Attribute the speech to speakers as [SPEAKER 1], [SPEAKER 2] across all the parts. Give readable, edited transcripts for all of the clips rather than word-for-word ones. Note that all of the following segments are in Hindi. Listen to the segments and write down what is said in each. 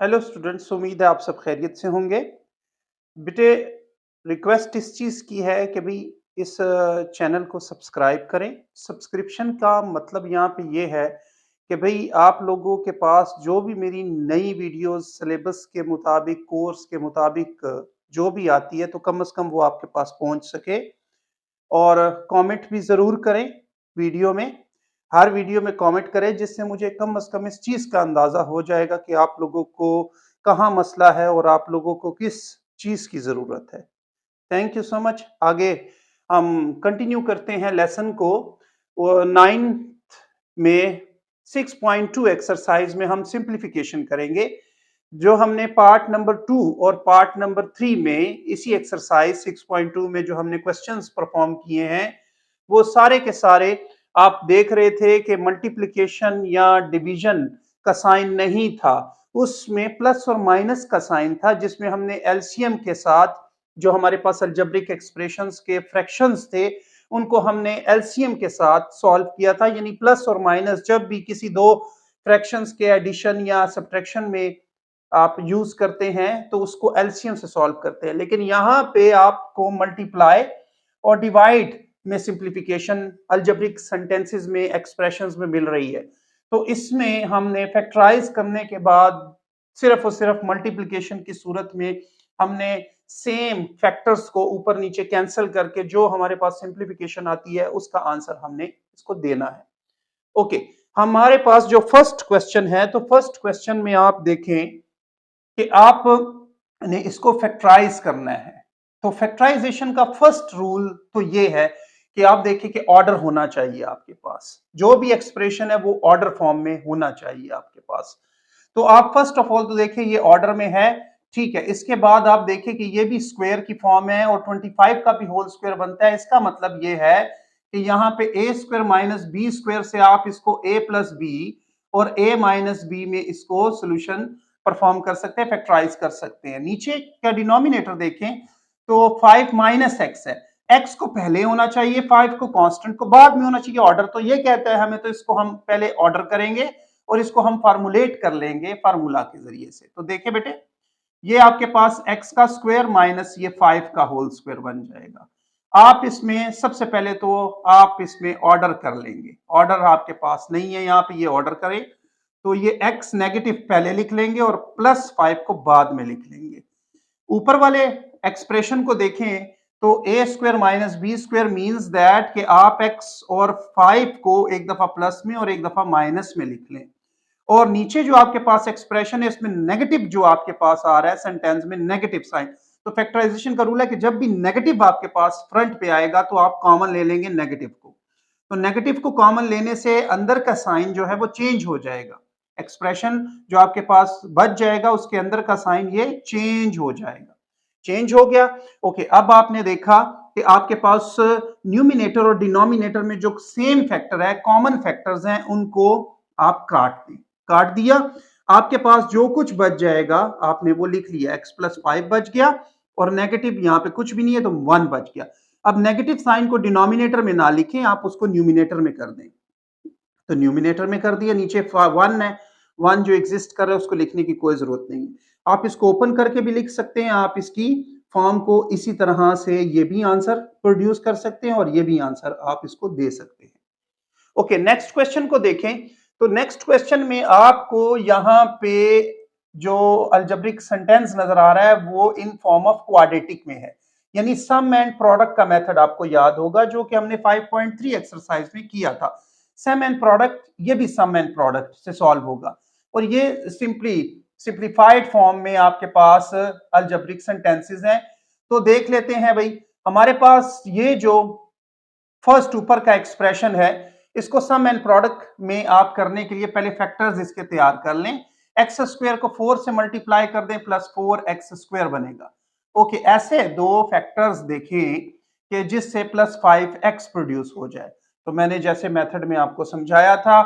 [SPEAKER 1] हेलो स्टूडेंट्स, उम्मीद है आप सब खैरियत से होंगे। बेटे, रिक्वेस्ट इस चीज़ की है कि भई इस चैनल को सब्सक्राइब करें। सब्सक्रिप्शन का मतलब यहाँ पे ये है कि भई आप लोगों के पास जो भी मेरी नई वीडियोज़ सिलेबस के मुताबिक, कोर्स के मुताबिक जो भी आती है तो कम से कम वो आपके पास पहुँच सके। और कमेंट भी ज़रूर करें वीडियो में। हर वीडियो में कमेंट करें जिससे मुझे कम से कम इस चीज़ का अंदाज़ा हो जाएगा कि आप लोगों को कहाँ मसला है और आप लोगों को किस चीज़ की ज़रूरत है। Thank you so much. आगे हम कंटिन्यू करते हैं लेसन को। 9th में 6.2 एक्सरसाइज में हम सिंप्लीफिकेशन करेंगे। जो हमने पार्ट नंबर 2 और पार्ट नंबर 3 में इसी एक्सरसाइज 6.2 में जो हमने क्वेश्चंस परफॉर्म किए हैं, वो सारे के सारे आप देख रहे थे कि मल्टीप्लिकेशन या डिवीजन का साइन नहीं था, उसमें प्लस और माइनस का साइन था, जिसमें हमने एलसीएम के साथ जो हमारे पास अलजेब्रिक एक्सप्रेशंस के फ्रैक्शंस थे उनको हमने एलसीएम के साथ सॉल्व किया था। यानी प्लस और माइनस जब भी किसी दो फ्रैक्शंस के एडिशन या सब्ट्रैक्शन में आप यूज करते हैं तो उसको एलसीएम से सॉल्व करते हैं, लेकिन यहाँ पे आपको मल्टीप्लाई और डिवाइड में सिंप्लीफिकेशन अलजेब्रिक सेंटेंसेस में एक्सप्रेशंस में मिल रही है। तो इसमें हमने फैक्टराइज करने के बाद सिर्फ और सिर्फ मल्टीप्लिकेशन की सूरत में हमने सेम फैक्टर्स को ऊपर नीचे कैंसिल करके जो हमारे पास सिंप्लीफिकेशन आती है उसका आंसर हमने इसको देना है। ओके, हमारे पास जो फर्स्ट क्वेश्चन है, तो फर्स्ट क्वेश्चन में आप देखें कि आप ने इसको फैक्टराइज करना है। तो फैक्टराइजेशन का फर्स्ट रूल तो ये है कि आप देखिए कि ऑर्डर होना चाहिए आपके पास, जो भी एक्सप्रेशन है वो ऑर्डर फॉर्म में होना चाहिए आपके पास। तो आप फर्स्ट ऑफ ऑल तो देखिए ये ऑर्डर में है, ठीक है। इसके बाद आप देखिए कि ये भी स्क्वायर की फॉर्म है और 25 का भी होल स्क्वायर बनता है। इसका मतलब ये है कि यहाँ पे ए स्क्वायर माइनस बी स्क्वायर से आप इसको ए प्लस बी और ए माइनस बी में इसको सोल्यूशन परफॉर्म कर सकते हैं, फैक्टराइज कर सकते हैं। नीचे का डिनोमिनेटर देखें तो 5 माइनस एक्स है। एक्स को पहले होना चाहिए, 5 को कांस्टेंट को बाद में होना चाहिए। ऑर्डर तो ये कहता है हमें, तो इसको हम पहले ऑर्डर करेंगे और इसको हम फार्मूलेट कर लेंगे फार्मूला के जरिए से। तो देखिए बेटे, ये आपके पास एक्स का स्क्वायर माइनस ये 5 का होल स्क्वायर बन जाएगा। आप इसमें सबसे पहले तो आप इसमें ऑर्डर कर लेंगे। ऑर्डर आपके पास नहीं है, यहाँ पे ये ऑर्डर करें तो ये x नेगेटिव पहले लिख लेंगे और प्लस 5 को बाद में लिख लेंगे। ऊपर वाले एक्सप्रेशन को देखें तो A square minus B square means that कि आप x और 5 को एक दफा प्लस में और एक दफा माइनस में लिख लें। और नीचे जो आपके पास एक्सप्रेशन है इसमें नेगेटिव जो आपके पास आ रहा है सेंटेंस में नेगेटिव साइन। तो फैक्टराइजेशन का रूल है कि जब भी नेगेटिव आपके पास फ्रंट पे आएगा तो आप कॉमन ले लेंगे नेगेटिव को। तो नेगेटिव को कॉमन लेने से अंदर का साइन जो है वो चेंज हो जाएगा। एक्सप्रेशन जो आपके पास बच जाएगा उसके अंदर का साइन ये चेंज हो जाएगा। चेंज हो गया। ओके, अब आपने देखा कि आपके पास न्यूमिनेटर और डिनोमिनेटर में जो सेम फैक्टर है, कॉमन फैक्टर्स हैं, उनको आप काट दें। काट दिया, आपके पास जो कुछ बच जाएगा आपने वो लिख लिया। एक्स प्लस 5 बच गया और नेगेटिव यहाँ पे कुछ भी नहीं है तो 1 बच गया। अब नेगेटिव साइन को डिनोमिनेटर में ना लिखें, आप उसको न्यूमिनेटर में कर दें। तो न्यूमिनेटर में कर दिया, नीचे 1 है, 1 जो एग्जिस्ट कर रहा है उसको लिखने की कोई जरूरत नहीं है। आप इसको ओपन करके भी लिख सकते हैं, आप इसकी फॉर्म को इसी तरह से ये भी आंसर प्रोड्यूस कर सकते हैं और ये भी आंसर आप इसको दे सकते हैं। ओके, नेक्स्ट क्वेश्चन को देखें तो नेक्स्ट क्वेश्चन में आपको यहाँ पे जो अलजेब्रिक सेंटेंस नजर आ रहा है वो इन फॉर्म ऑफ क्वाड्रेटिक में है। यानी सम एंड प्रोडक्ट का मेथड आपको याद होगा जो कि हमने 5.3 एक्सरसाइज में किया था। सम एंड प्रोडक्ट, ये भी सम एंड प्रोडक्ट से सॉल्व होगा और ये सिंप्लीफाइड फॉर्म में आपके पास अलजेब्रिक सेंटेंसेस हैं। तो देख लेते हैं भाई, हमारे पास ये जो फर्स्ट ऊपर का एक्सप्रेशन है इसको सम एंड प्रोडक्ट में आप करने के लिए पहले फैक्टर्स इसके तैयार कर लें। एक्स स्क्वायर को 4 से मल्टीप्लाई कर दें प्लस 4x स्क्वायर बनेगा। ओके, ऐसे दो फैक्टर्स देखें कि जिससे प्लस 5x प्रोड्यूस हो जाए। तो मैंने जैसे मेथड में आपको समझाया था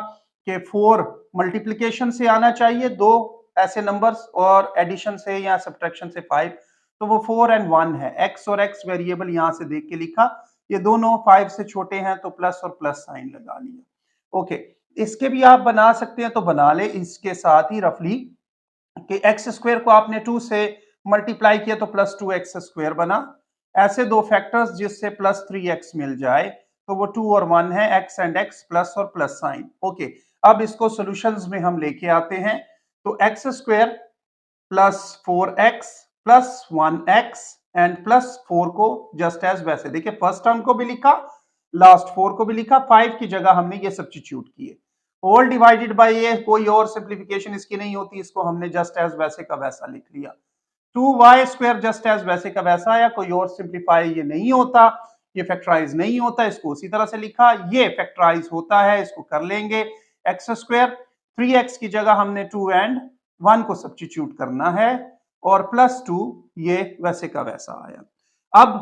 [SPEAKER 1] कि 4 मल्टीप्लिकेशन से आना चाहिए, दो ऐसे नंबर्स, और एडिशन से या सब्ट्रैक्शन से 5। तो वो 4 और 1 है। x और x वेरिएबल यहां से देख के लिखा, ये दोनों 5 से छोटे हैं तो प्लस और प्लस साइन लगा लिया। ओके, इसके भी आप बना सकते हैं तो बना ले, इसके साथ ही रफली कि एक्स स्क्वायर को आपने 2 से मल्टीप्लाई किया तो प्लस 2x स्क्वायर बना। ऐसे दो फैक्टर्स जिससे प्लस 3x मिल जाए तो वो 2 और 1 है, x एंड x प्लस और प्लस साइन। ओके, अब इसको सॉल्यूशंस में हम लेके आते हैं। तो x square plus 4x plus 1x and plus 4 को जस्ट एज वैसे, देखिए फर्स्ट टर्म को भी लिखा, लास्ट 4 को भी लिखा, 5 की जगह हमने ये सब्स्टिट्यूट किए। होल डिवाइडेड बाय ये, कोई और सिंप्लीफिकेशन इसकी नहीं होती, इसको हमने जस्ट एज वैसे का वैसा लिख लिया। 2y स्क्वायर जस्ट एज वैसे का वैसा आया, कोई और सिंप्लीफाई ये नहीं होता, ये फैक्टराइज नहीं होता, इसको उसी तरह से लिखा। ये फैक्टराइज होता है, इसको कर लेंगे। एक्स स्क्वायर 3x की जगह हमने 2 एंड 1 को सब्स्टिट्यूट करना है और प्लस 2 ये वैसे का वैसा आया। अब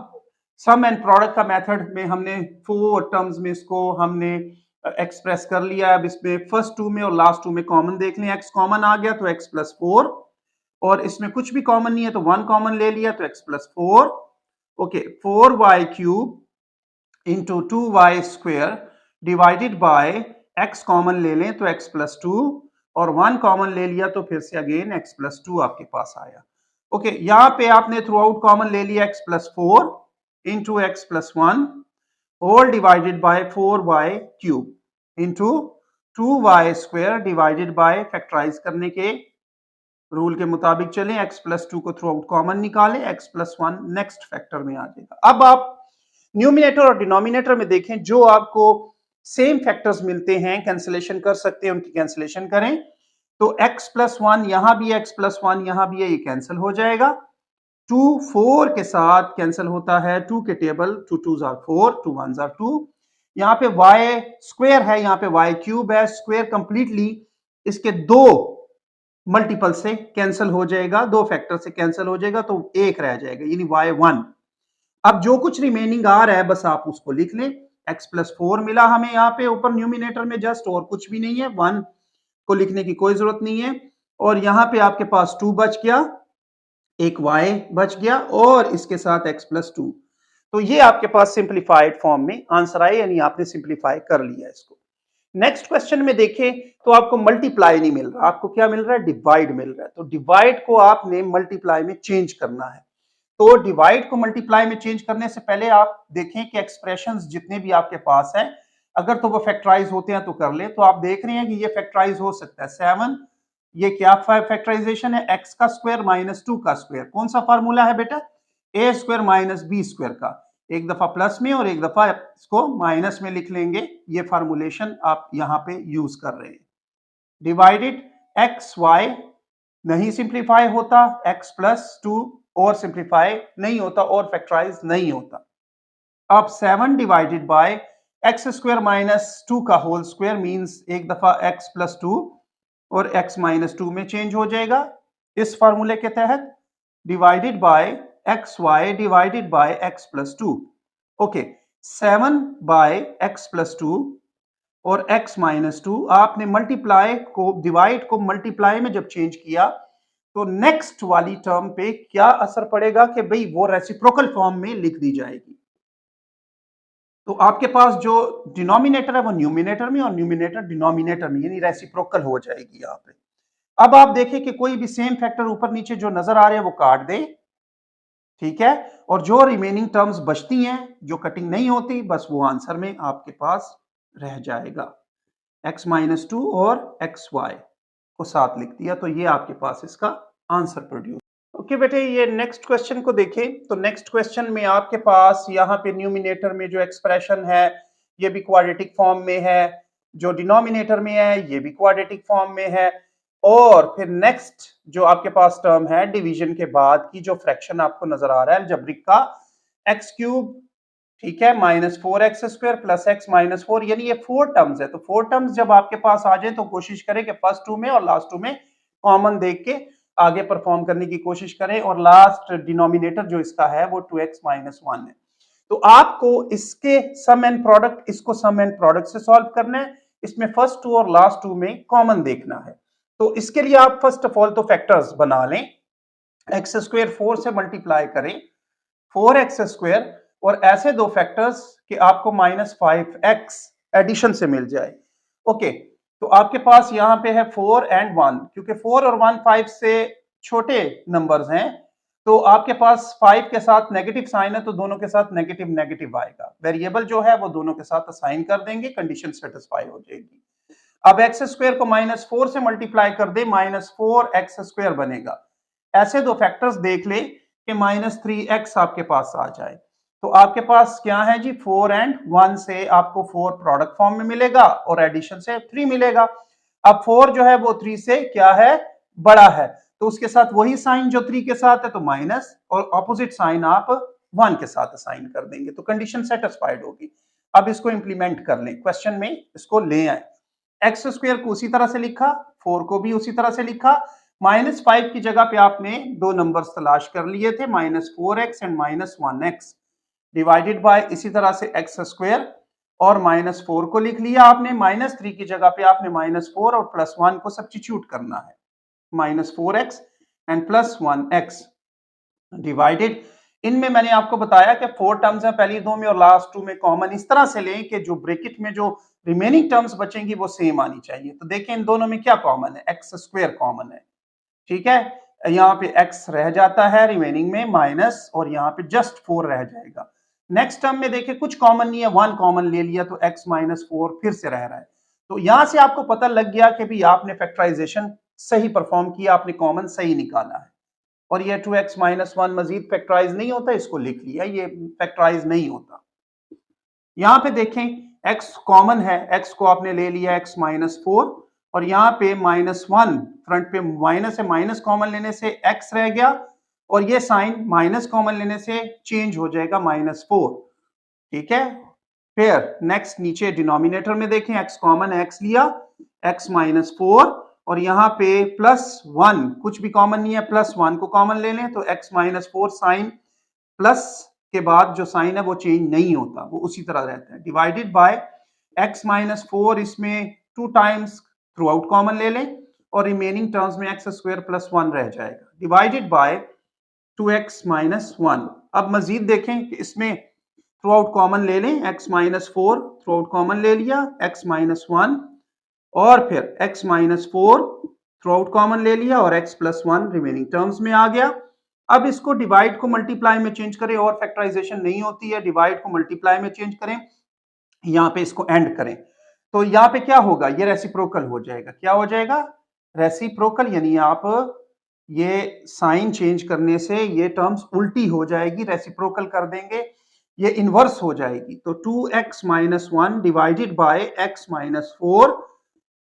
[SPEAKER 1] सम एंड प्रोडक्ट का मेथड में हमने 4 टर्म्स में इसको हमने एक्सप्रेस कर लिया। अब इसमें फर्स्ट 2 में और लास्ट 2 में कॉमन देख लें, x कॉमन आ गया तो x प्लस 4, और इसमें कुछ भी कॉमन नहीं है तो 1 कॉमन ले लिया तो x plus 4। Okay, 4y cube into 2y square divided bye x common ले लें तो x प्लस 2, और 1 कॉमन ले लिया तो फिर से अगेन x प्लस 2 आपके पास आया। ओके, यहां पे आपने थ्रू आउट कॉमन ले लिया x plus 4 into x plus 1 whole divided by 4y cube into 2y square divided by, factorise करने के रूल के मुताबिक चलें, x प्लस 2 को थ्रू आउट कॉमन निकालें, x प्लस 1 नेक्स्ट फैक्टर में आ जाएगा। अब आप न्यूमिनेटर और डिनोमिनेटर में देखें, जो आपको सेम फैक्टर्स मिलते हैं कैंसिलेशन कर सकते हैं, उनकी कैंसिलेशन करें। तो x प्लस 1 यहां भी है, x प्लस 1 यहां भी है, ये कैंसिल हो जाएगा। 2 4 के साथ कैंसिल होता है, 2 के table, 2 2s are 4, 2 1s are 2। यहाँ पे y स्क्वायर है, यहाँ पे y क्यूब है, स्क्वायर कंप्लीटली इसके दो मल्टीपल से कैंसिल हो जाएगा, दो फैक्टर से कैंसिल हो जाएगा तो एक रह जाएगा, यानी y1। अब जो कुछ रिमेनिंग आ रहा है बस आप उसको लिख लें। x प्लस 4 मिला हमें यहाँ पे ऊपर न्यूमिनेटर में, जस्ट, और कुछ भी नहीं है, 1 को लिखने की कोई जरूरत नहीं है। और यहाँ पे आपके पास 2 बच गया, एक y बच गया और इसके साथ x प्लस 2। तो ये आपके पास सिंप्लीफाइड फॉर्म में आंसर आए, यानी आपने सिंप्लीफाई कर लिया इसको। नेक्स्ट क्वेश्चन में देखें तो आपको मल्टीप्लाई नहीं मिल रहा, आपको क्या मिल रहा है, डिवाइड मिल रहा है। तो डिवाइड को आपने मल्टीप्लाई में चेंज करना है। तो डिवाइड को मल्टीप्लाई में चेंज करने से पहले आप देखें कि एक्सप्रेशंस जितने भी आपके पास हैं, अगर तो वो फैक्टराइज होते हैं तो कर ले। तो आप देख रहे हैं कि ये फैक्टराइज हो सकता है। 7, ये क्या फैक्टराइजेशन है, एक्स का स्क्वायर माइनस 2 का स्क्वायर। कौन सा फार्मूला है बेटा, ए स्क्वायर माइनस बी स्क्वायर का। एक दफा प्लस में और एक दफा इसको माइनस में लिख लेंगे, ये फार्मूलेशन आप यहां पे यूज कर रहे हैं। डिवाइडेड एक्स वाई नहीं सिंप्लीफाई होता, एक्स प्लस 2 और सिंप्लीफाई नहीं होता और फैक्टराइज नहीं होता। अब 7 divided by x square minus 2 का होल स्क्वायर मींस एक दफा एक्स प्लस 2 और x माइनस 2 में चेंज हो जाएगा इस फार्मूले के तहत, divided by x y divided by x plus 2। Okay, 7 by x plus 2 और x माइनस 2, आपने मल्टीप्लाई को, डिवाइड को मल्टीप्लाई में जब चेंज किया तो नेक्स्ट वाली टर्म पे क्या असर पड़ेगा कि भाई वो रेसिप्रोकल फॉर्म में लिख दी जाएगी। तो आपके पास जो डिनोमिनेटर है वो न्यूमिनेटर में और न्यूमिनेटर डिनोमिनेटर में, यानी रेसिप्रोकल हो जाएगी यहाँ पे। अब आप देखें कि कोई भी सेम फैक्टर ऊपर नीचे जो नजर आ रहे हैं वो काट दे, ठीक है, और जो रिमेनिंग टर्म्स बचती हैं जो कटिंग नहीं होती, बस वो आंसर में आपके पास रह जाएगा। x माइनस 2 और एक्स वाई को साथ लिख दिया, तो ये आपके पास इसका आंसर प्रोड्यूस। ओके बेटे, ये नेक्स्ट क्वेश्चन को देखें। तो नेक्स्ट क्वेश्चन में आपके पास यहाँ पे न्यूमिनेटर में जो एक्सप्रेशन है ये भी क्वाड्रेटिक फॉर्म में है, जो डिनोमिनेटर में है ये भी क्वाड्रेटिक फॉर्म में है, और फिर नेक्स्ट जो आपके पास टर्म है डिवीजन के बाद की जो फ्रैक्शन आपको नजर आ रहा है अलजेब्रिक का, एक्स क्यूब, ठीक है, minus 4x square plus x minus 4, यानी ये 4 टर्म्स है। तो 4 टर्म्स जब आपके पास आ जाए तो कोशिश करें कि फर्स्ट 2 में और लास्ट 2 में कॉमन देख के आगे परफॉर्म करने की कोशिश करें, और लास्ट डिनोमिनेटर जो इसका है वो 2x माइनस 1 है। तो आपको इसके सम एंड प्रोडक्ट, इसको सम एंड प्रोडक्ट से सॉल्व करना है। इसमें फर्स्ट 2 और लास्ट 2 में कॉमन देखना है। तो इसके लिए आप फर्स्ट ऑफ ऑल तो फैक्टर्स बना लें। एक्स स्क्वायर 4 से मल्टीप्लाई करें, 4x स्क्वायर, और ऐसे दो फैक्टर्स कि आपको माइनस 5x एडिशन से मिल जाए। ओके, तो आपके पास यहाँ पे है 4 एंड 1, क्योंकि 4 और 1 5 से छोटे नंबर्स हैं, तो आपके पास 5 के साथ नेगेटिव साइन है, तो दोनों के साथ नेगेटिव नेगेटिव आएगा। वेरिएबल जो है वो दोनों के साथ असाइन कर देंगे, कंडीशन सेटिस्फाई हो जाएगी। अब एक्स स्क्वायर को -4 से मल्टीप्लाई कर दे, -4x² बनेगा। ऐसे दो फैक्टर्स देख ले कि -3x आपके पास आ जाए, तो आपके पास क्या है जी, 4 एंड 1 से आपको 4 प्रोडक्ट फॉर्म में मिलेगा और एडिशन से 3 मिलेगा। अब 4 जो है वो 3 से क्या है, बड़ा है, तो उसके साथ वही साइन जो 3 के साथ है, तो माइनस, और ऑपोजिट साइन आप 1 के साथ असाइन कर देंगे, तो कंडीशन सेटिस्फाइड होगी। अब इसको इंप्लीमेंट कर लें, क्वेश्चन में इसको ले आए। एक्स स्क्वायर को उसी तरह से लिखा, 4 को भी उसी तरह से लिखा, -5 की जगह पे आपने दो नंबर्स तलाश कर लिए थे, -4x and -1x, divided by इसी तरह से एक्स स्क्वायर, और -4 को लिख लिया आपने, -3 की जगह पे आपने -4 और +1 को सब्स्टिट्यूट करना है, -4x एंड +1x डिवाइडेड। इनमें मैंने आपको बताया कि 4 टर्म्स हैं पहली दो में और लास्ट 2 में कॉमन इस तरह से लें कि जो ब्रैकेट में जो रिमेनिंग टर्म्स बचेंगी वो सेम आनी चाहिए। तो देखें इन दोनों में क्या कॉमन है, एक्स स्क्वायर कॉमन है, ठीक है, यहाँ पे x रह जाता है रिमेनिंग में माइनस, और यहाँ पे जस्ट 4 रह जाएगा। नेक्स्ट टर्म में देखें कुछ कॉमन नहीं है, 1 कॉमन ले लिया, तो x -4 फिर से रह रहा है। तो यहां से आपको पता लग गया कि भी आपने फैक्टराइजेशन सही परफॉर्म किया, आपने कॉमन सही निकाला है। और ये 2x - 1 मजीद फैक्टराइज नहीं होता, इसको लिख लिया, ये फैक्टराइज नहीं होता। यहां पे देखें x कॉमन है, x को आपने ले लिया x -4, और यहाँ पे -1 फ्रंट पे माइनस है, माइनस कॉमन लेने से x रह गया, और ये साइन माइनस कॉमन लेने से चेंज हो जाएगा -4, ठीक है। फिर नेक्स्ट नीचे डिनोमिनेटर में देखें, x कॉमन है, x लिया, x -4, और यहाँ पे +1 कुछ भी कॉमन नहीं है, +1 को कॉमन ले लें, तो x -4 साइन प्लस के बाद जो साइन है वो चेंज नहीं होता, वो उसी तरह रहता है, डिवाइडेड बाय x -4, इसमें 2 टाइम्स थ्रू आउट कॉमन ले लें, और रिमेनिंग टर्म्स में x² +1 रह जाएगा, डिवाइडेड बाय 2x - 1। अब मजीद देखें कि इसमें थ्रू आउट कॉमन ले लें, x -4 थ्रू आउट कॉमन ले लिया, x -1, और फिर x -4 थ्रू आउट कॉमन ले लिया, और x +1 रिमेनिंग टर्म्स में आ गया। अब इसको डिवाइड को मल्टीप्लाई में चेंज करें, और फैक्टराइजेशन नहीं होती है, डिवाइड को मल्टीप्लाई में चेंज करें, यहाँ पे इसको एंड करें, तो यहाँ पे क्या होगा, ये रेसिप्रोकल हो जाएगा। क्या हो जाएगा, रेसिप्रोकल, यानी आप ये साइन चेंज करने से ये टर्म्स उल्टी हो जाएगी, रेसिप्रोकल कर देंगे, ये इनवर्स हो जाएगी। तो 2x - 1 divided by x -4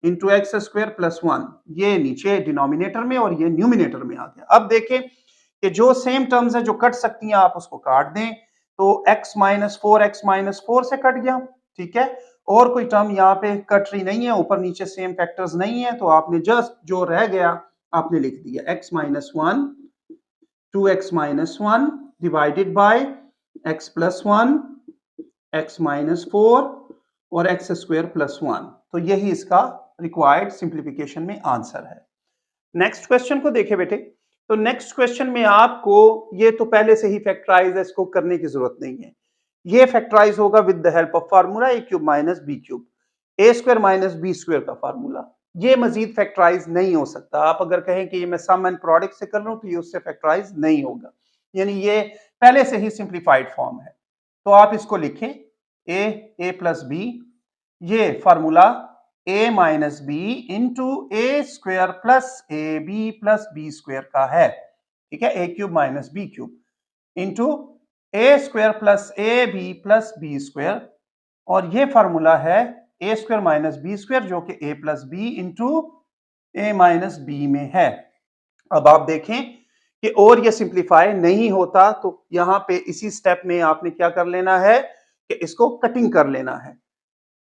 [SPEAKER 1] into x² +1, ये नीचे डिनोमिनेटर में और ये न्यूमिनेटर में आ गया। अब देखें कि जो सेम टर्म्स है जो कट सकती हैं, आप उसको काट दें, तो x -4 से कट गया, ठीक है, और कोई टर्म यहाँ पे कट रही नहीं है, ऊपर नीचे सेम फैक्टर्स नहीं है, तो आपने जस्ट जो रह गया आपने लिख दिया, x -1 2x - 1 divided by x +1 x -4 और x² +1। तो यही इसका रिक्वायर्ड सिंप्लीफिकेशन में आंसर है। नेक्स्ट क्वेश्चन को देखें बेटे, तो नेक्स्ट क्वेश्चन में आपको ये तो पहले से ही फैक्टराइज है, इसको करने की जरूरत नहीं है। ये फैक्टराइज होगा with the help of formula a³ - b³ a² - b² का फार्मूला। ये मजीद फैक्टराइज नहीं हो सकता। आप अगर कहें कि ये मैं सम एंड प्रोडक्ट से कर रहा हूं, तो ये उससे फैक्टराइज नहीं होगा, यानी ये पहले से ही सिंप्लीफाइड फॉर्म है। तो आप इसको लिखें, a + b, ये formula a - b into a² + ab + b² का है, ठीक है, a³ - b³ into a² + ab + b², और ये फार्मूला है a² - b² जो कि a + b into a - b में है। अब आप देखें कि और ये सिंप्लीफाई नहीं होता, तो यहां पे इसी स्टेप में आपने क्या कर लेना है कि इसको कटिंग कर लेना है।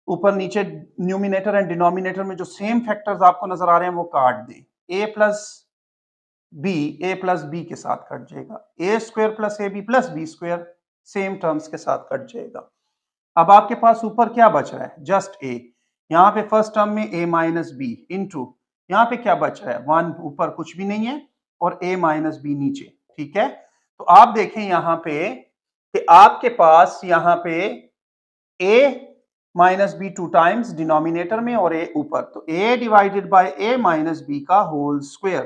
[SPEAKER 1] ऊपर नीचे न्यूमिनेटर एंड डिनोमिनेटर में जो सेम फैक्टर्स आपको नजर आ रहे हैं वो काट दें, a + b के साथ कट जाएगा, a² + ab + b² same terms के साथ कट जाएगा। अब आपके पास ऊपर क्या बच रहा है, जस्ट a, यहाँ पे फर्स्ट टर्म में a - b इंटू यहाँ पे क्या बच रहा है, 1 ऊपर कुछ भी नहीं है, और a - b नीचे, ठीक है। तो आप देखें यहाँ पे कि आपके पास यहाँ पे a minus B 2 times denominator में और ए ऊपर, तो a divided by a minus B का होल स्क्वायर,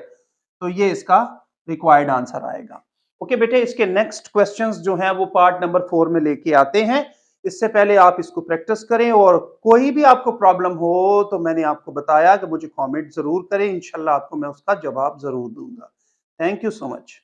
[SPEAKER 1] तो ये इसका रिक्वायर्ड आंसर आएगा। ओके बेटे, इसके नेक्स्ट क्वेश्चंस जो हैं वो पार्ट नंबर 4 में लेके आते हैं। इससे पहले आप इसको प्रैक्टिस करें, और कोई भी आपको प्रॉब्लम हो तो मैंने आपको बताया कि मुझे कमेंट जरूर करें, इंशाल्लाह आपको मैं उसका जवाब जरूर दूंगा। Thank you so much.